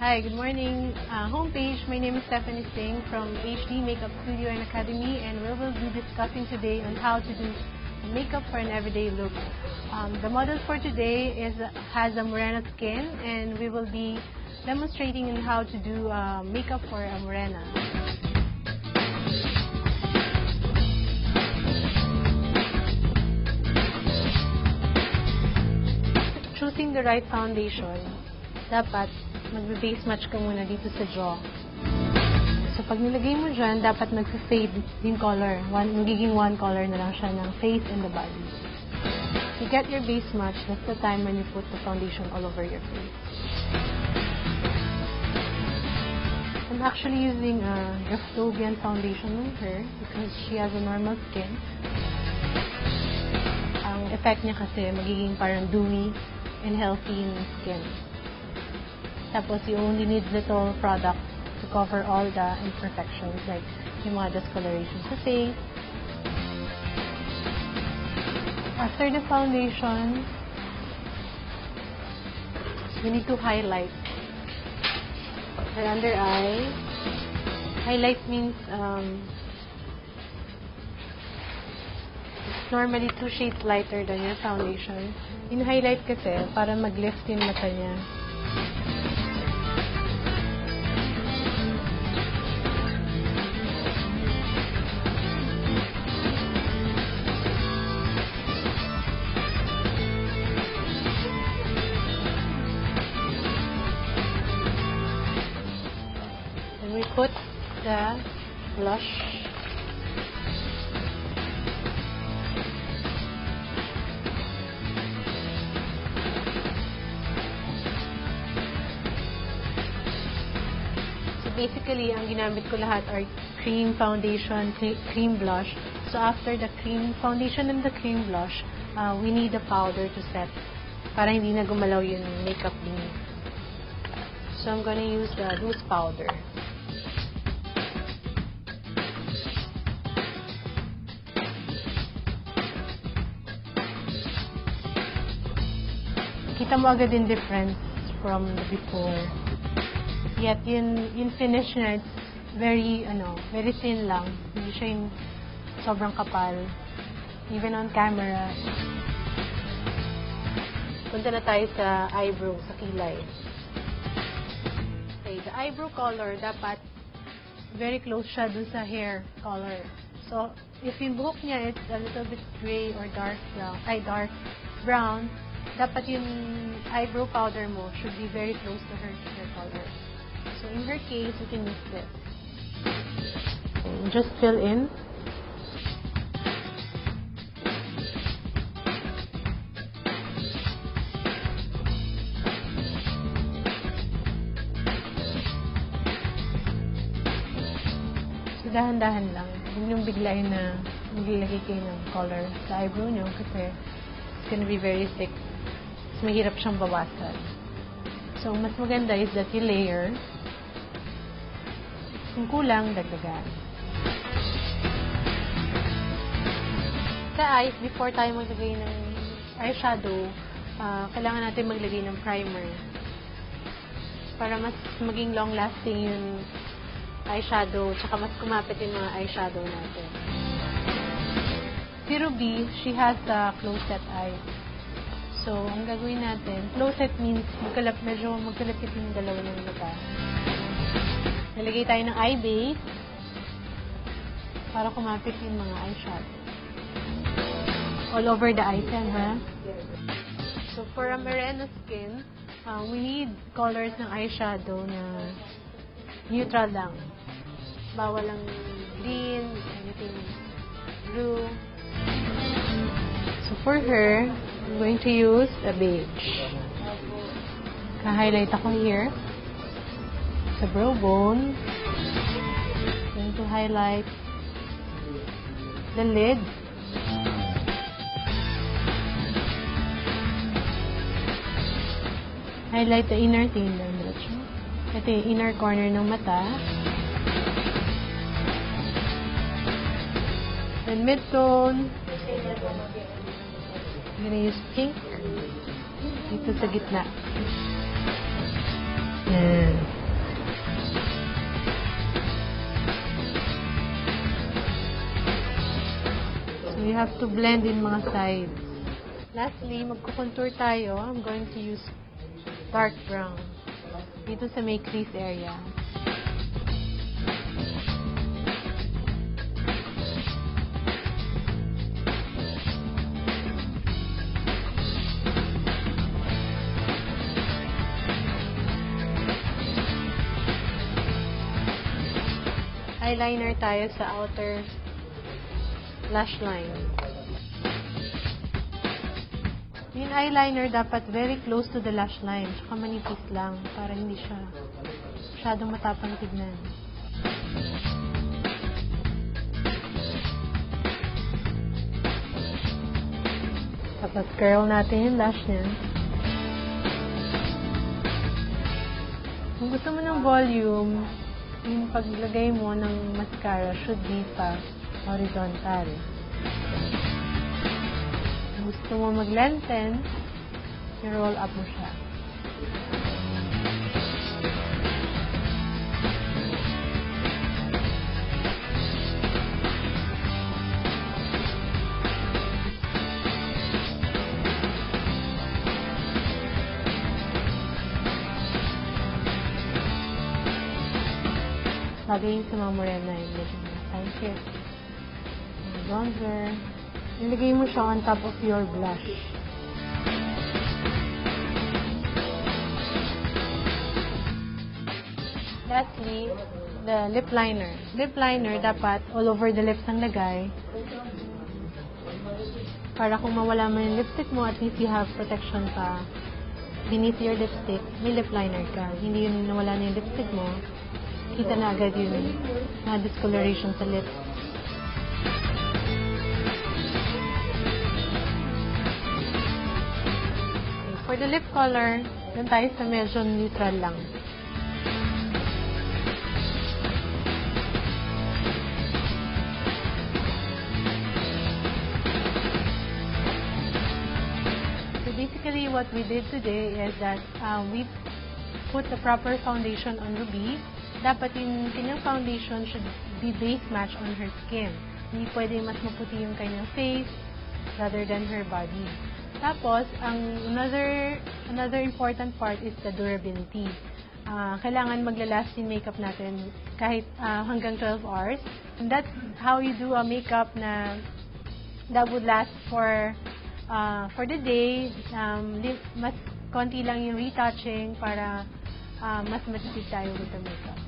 Hi, good morning. Homepage, my name is Stephanie Singh from HD Makeup Studio and Academy, and we will be discussing today on how to do makeup for an everyday look. The model for today has a morena skin, and we will be demonstrating on how to do makeup for a morena. Choosing the right foundation, dapat magbe-base match ka muna dito sa jaw. So pag nilagay mo dyan, dapat mag-fade yung color. Magiging one color na lang siya ng face and the body. To get your base match, that's the time when you put the foundation all over your face. I'm actually using a Graftobian foundation on her because she has a normal skin. Ang effect niya kasi magiging parang dewy and healthy in skin. Tapos, you only need little product to cover all the imperfections, like yung mga discoloration sa face. After the foundation, you need to highlight your under eye. Highlight means it's normally 2 shades lighter than your foundation. Yung highlight kasi para mag-lift yung mata niya. We put the blush. So basically, ang ginamit ko lahat are cream foundation, cream blush. So after the cream foundation and the cream blush, we need a powder to set para hindi na gumalaw yung makeup beneath. So I'm gonna use the loose powder. Kita mo agad yung difference from the before. Yet, yung finish niya, it's very thin lang. Hindi siya yung sobrang kapal. Even on camera. Punta na tayo sa eyebrow, sa kilay. Okay, the eyebrow color, dapat very close siya dun sa hair color. So, if yung buhok niya, it's a little bit gray or dark brown, dapat yung eyebrow powder mo should be very close to her hair color. So in her case, you can use this. And just fill in. So dahan-dahan lang. Hindi yung biglayin na maglalagay kayo ng color sa eyebrow nyo kasi it's gonna be very thick. Mas mahirap siyang bawasan. So, mas maganda is that you layer. Kung kulang, dagdagan. Sa eyes, before tayo maglagay ng eyeshadow, kailangan natin maglagay ng primer. Para mas maging long-lasting yung eyeshadow, tsaka mas kumapit yung mga eyeshadow natin. Si Ruby, she has a close-set eye. So, ang gagawin natin, close-set means medyo magkalapit yung dalawa ng mata. Nalagay tayo ng eye base para kumapit yung mga eyeshadow. All over the eyes yan, ha? So, for a morena skin, we need colors ng eyeshadow na neutral lang. Bawal lang green, anything blue. So, for her, I'm going to use a beige. Ka-highlight ako here sa brow bone. I'm going to highlight the lid. Highlight the inner tindan. Ito yung inner corner ng mata. Then mid-tone. I'm gonna use pink dito sa gitna. Yan. So, you have to blend in mga sides. Lastly, magkukontour tayo. I'm going to use dark brown dito sa may crease area. Eyeliner tayo sa outer lash line. Yung eyeliner dapat very close to the lash line, tsaka manipis lang para hindi siya masyadong matapang tignan. Tapos curl natin yung lash niya. Kung gusto mo ng volume, yung paglagay mo ng mascara should be pa horizontal. Gusto mo mag-lengthen, i-roll up mo siya. Lagay yung sa mga morena yung medyo highlight. Bronzer. Ilagay mo siya on top of your blush. Lastly, the lip liner. Lip liner dapat all over the lips ang lagay. Para kung mawala mo yung lipstick mo, at least you have protection pa beneath your lipstick. May lip liner ka. Hindi yun nawala na yung lipstick mo. Kita na agad yung discoloration sa lips. For the lip color, dun tayo sa medyo neutral lang. So basically, what we did today is that we put the proper foundation on Ruby. Dapat yung kanyang foundation should be base match on her skin. Hindi pwede mas maputi yung kanyang face rather than her body. Tapos, another important part is the durability. Kailangan maglalast yung makeup natin kahit hanggang 12 hours. And that's how you do a makeup na that would last for the day. Mas konti lang yung retouching para mas matipid tayo with the makeup.